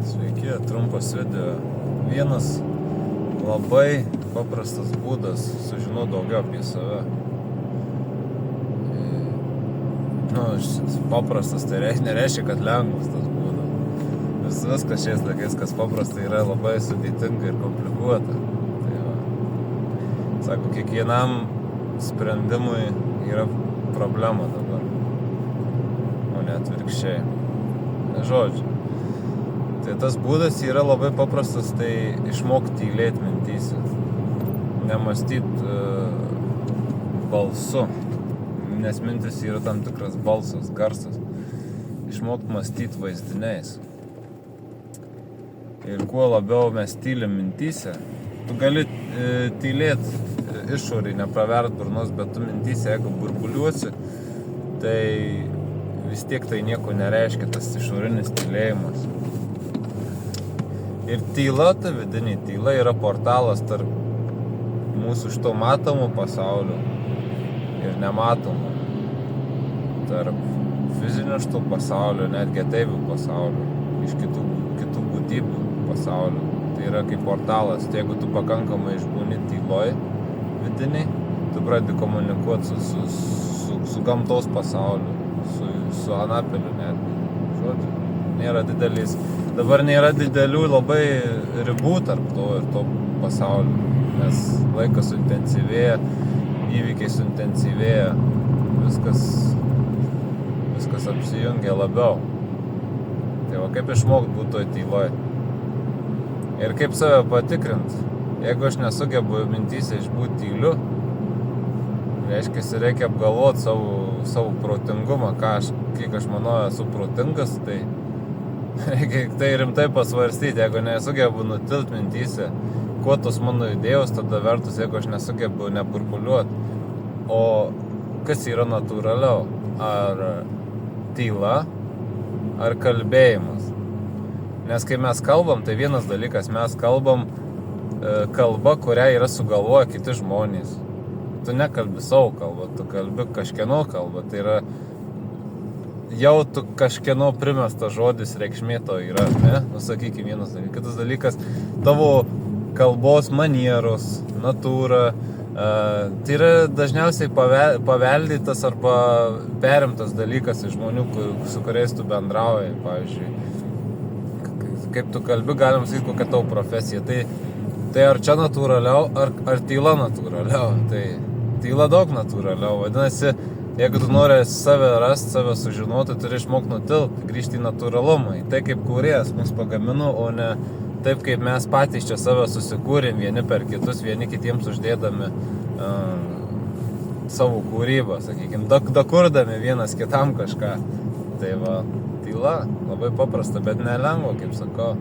Sveiki, trumpas video. Vienas labai paprastas būdas sužinoti daugiau apie save. Paprastas tai nereiškia, kad lengvas tas būdas. Viskas šiais laikais, kas paprasta, yra labai sudėtinga ir komplikuota. Tai va. Sako, kiekvienam sprendimui yra problema dabar, o ne atvirkščiai. Žodžiu. Tai tas būdas yra labai paprastas, tai išmokti tylėti mintyse. Nemąstyti balsu, nes mintis yra tam tikras balsas, garsas. Išmokti mąstyti vaizdiniais. Ir kuo labiau mes tylim mintyse, tu gali tylėti išorį, nepravert burnos, bet tu mintyse, jeigu burbuliuosi, tai vis tiek tai nieko nereiškia, tas išorinis tylėjimas. Ir tyla, ta vidinė tyla, yra portalas tarp mūsų šito matomų pasaulio ir nematomų. Tarp fizinio šito pasaulio, netgi ateivių pasaulio, iš kitų būtybių pasaulio. Tai yra kaip portalas. Tai jeigu tu pakankamai išbūni tyloj vidiniai, tu pradedi komunikuoti su gamtos pasauliu, su anapeliu netgi. Žodžiu, dabar nėra didelių labai ribų tarp to ir to pasaulio, nes laikas suintensyvėja, įvykiai suintensyvėja, viskas apsijungia labiau. Tai va, kaip išmokti būti toj tyloj? Ir kaip save patikrinti? Jeigu aš nesugebu mintyse išbūti tyliu, reiškia, reikia apgalvoti savo protingumą, kiek aš manau esu protingas, tai reikia tai rimtai pasvarstyti. Jeigu nesugebu nutilt mintyse, kuo tos mano idėjos tada vertus, jeigu aš nesugebu neburbuliuoti. O kas yra natūraliau? Ar tyla, ar kalbėjimas? Nes kai mes kalbam, tai vienas dalykas, mes kalbam kalba, kurią yra sugalvoję kiti žmonės. Tu nekalbi savo kalbą, tu kalbi kažkieno kalbą. Tai yra jau tu kažkieno primestas žodis reikšmė to yra, ne? Sakykime, vienas dalykas. Kitas dalykas, tavo kalbos manieros, natūra, tai yra dažniausiai paveldytas arba perimtas dalykas iš žmonių, su kuriais tu bendrauji. Pavyzdžiui, kaip tu kalbi, galim sakyti, kokia tavo profesija. Tai ar čia natūraliau, ar tyla natūraliau? Tai tyla daug natūraliau. Vadinasi, jeigu tu nori save rasti, save sužinoti, turi išmokti nutilti, grįžti į natūralumą. Tai kaip kūrėjas mus pagamino, o ne taip, kaip mes patys čia save susikūrėm vieni per kitus, vieni kitiems uždėdami savo kūrybą, sakykime, dakurdami vienas kitam kažką. Tai va, tyla labai paprasta, bet nelengva, kaip sakau.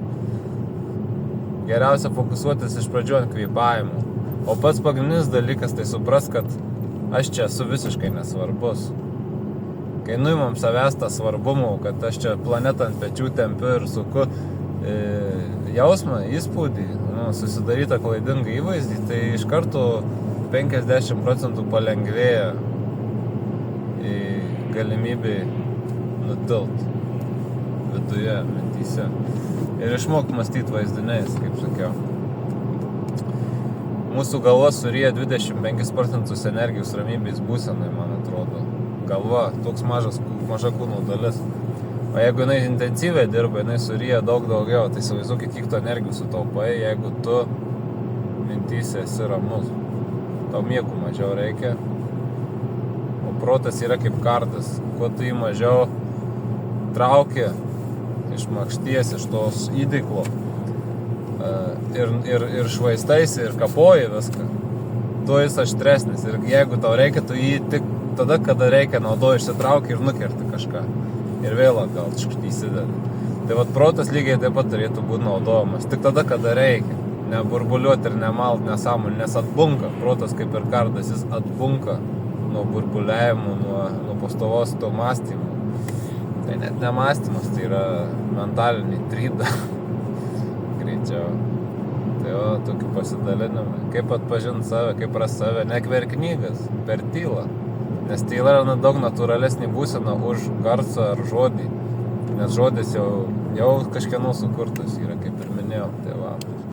Geriausia fokusuotis iš pradžių ant kvėpavimo. O pats pagrindinis dalykas tai supras, kad aš čia esu visiškai nesvarbus. Kai nuimam savęs tą svarbumą, kad aš čia planetą ant pečių tempiu ir suku jausmą, įspūdį, susidarytą klaidingą įvaizdį, tai iš karto 50% palengvėja į galimybę nutilt viduje, mintyse. Ir išmokti mąstyti vaizdiniais, kaip sakiau. Mūsų galva suryja 25% energijos ramybės būsenai, man atrodo. Galva, toks maža kūno dalis. O jeigu jinai intensyviai dirba, jinai suryja daug daugiau, tai įsivaizduokit, kiek to energijos sutaupai, jeigu tu mintyse esi ramus. Tau miegų mažiau reikia. O protas yra kaip kardas. Kuo tu jį mažiau trauki iš makšties, iš tos įdiklo ir švaistaisi ir kapoji viską, tuo jis aštresnis. Ir jeigu tau reikia, tu jį tik tada, kada reikia, naudoji, išsitrauki ir nukerti kažką. Ir vėl atgal įsidedi. Tai vat protas lygiai taip pat turėtų būti naudojamas tik tada, kada reikia. Neburbuliuoti ir nemalt nesąmonį, nes atbunka. Protas kaip ir kardas, jis atbunka nuo burbuliavimų, nuo pastovaus to mąstymų. Tai net nemąstymas, tai yra mentalinė tryda. Greičiau. Tai o, tokių pasidalinimai. Kaip atpažinti save, kaip ras save, nekver knygas, per tylą. Nes tyla yra daug natūralesnė būsena už garsą ar žodį. Nes žodis jau Jau kažkieno sukurtas yra, kaip ir minėjau.